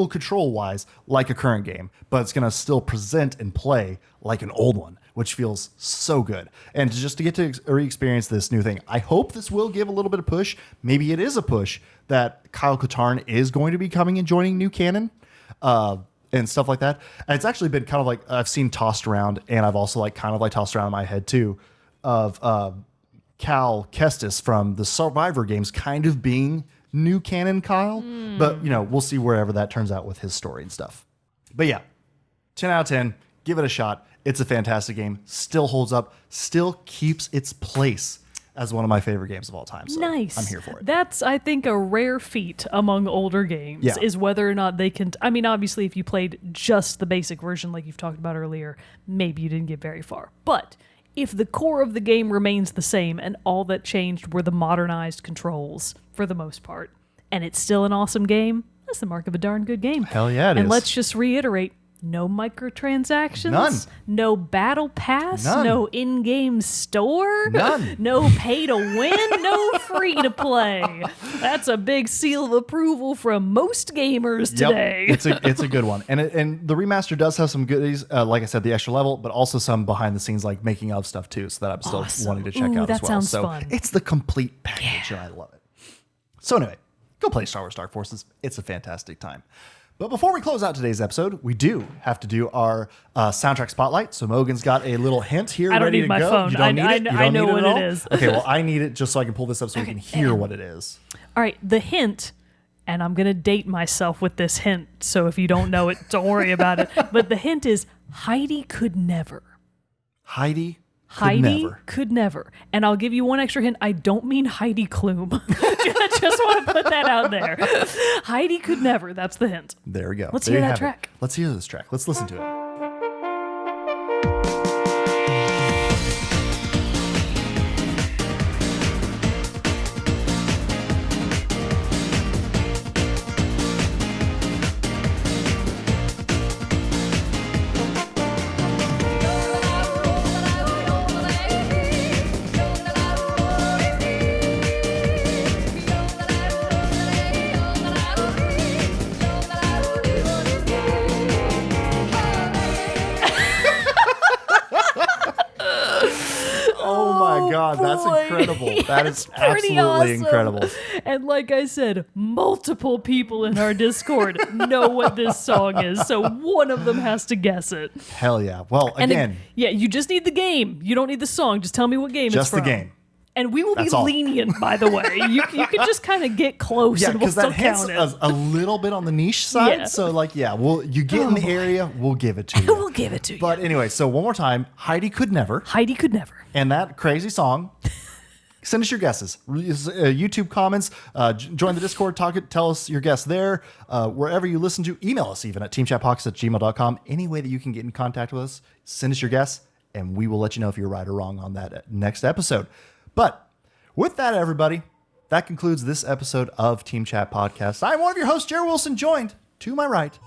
control wise like a current game, but it's gonna still present and play like an old one, which feels so good. And just to get to re-experience this new thing, I hope this will give a little bit of push. Maybe it is a push that Kyle Katarn is going to be coming and joining new canon and stuff like that. And it's actually been kind of like, I've seen tossed around, and I've also tossed around in my head too, of Cal Kestis from the Survivor games kind of being new canon Kyle. But, we'll see wherever that turns out with his story and stuff. But yeah, 10 out of 10, give it a shot. It's a fantastic game, still holds up, still keeps its place as one of my favorite games of all time. So nice. I'm here for it. That's, I think, a rare feat among older games, is whether or not they can... I mean, obviously, if you played just the basic version like you've talked about earlier, maybe you didn't get very far. But if the core of the game remains the same and all that changed were the modernized controls for the most part, and it's still an awesome game, that's the mark of a darn good game. Hell yeah, it is. And let's just reiterate, no microtransactions. None. No battle pass. None. No in-game store. None. No pay to win. No free to play. That's a big seal of approval from most gamers today. Yep. It's a good one. And the remaster does have some goodies, like I said, the extra level, but also some behind the scenes like making of stuff too, so that I'm still wanting to check out as well. That sounds so fun. It's the complete package, and I love it. So anyway, go play Star Wars Dark Forces. It's a fantastic time. But before we close out today's episode, we do have to do our soundtrack spotlight. So Mogan's got a little hint here ready to go. I don't need my phone. You don't need it? You don't I know need what it it is. Okay, well, I need it just so I can pull this up so we can hear what it is. All right, the hint And I'm going to date myself with this hint. So if you don't know it, don't worry about it. But the hint is Heidi could never. Heidi Could never. And I'll give you one extra hint. I don't mean Heidi Klum. Just want to put that out there. Heidi could never. That's the hint. There we go. Let's There hear you that have it. track. Let's hear this track. Let's listen to it. Oh my God, that's boy. incredible. That is Pretty absolutely awesome. incredible. And like I said, multiple people in our Discord know what this song is, so one of them has to guess it. Hell yeah. Well, And again, yeah, you just need the game. You don't need the song. Just tell me what game it's just from. the game. And we will That's be all. lenient, by the way. You can just kind of get close Yeah, and we'll because that still hint's count it. a little bit on the niche side. Yeah. So, like, yeah, you get in the area, we'll give it to you. We'll give it to you. But anyway, so one more time, Heidi Could Never. Heidi could never. And that crazy song. Send us your guesses. YouTube comments. Join the Discord. Tell us your guess there. Wherever you listen to, email us even at teamchatpockets@gmail.com. Any way that you can get in contact with us, send us your guess, and we will let you know if you're right or wrong on that next episode. But with that, everybody, that concludes this episode of Team Chat Podcast. I'm one of your hosts, Jerrett Wilson, joined to my right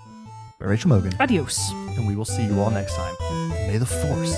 by Rachel Mogan. Adios. And we will see you all next time. May the Force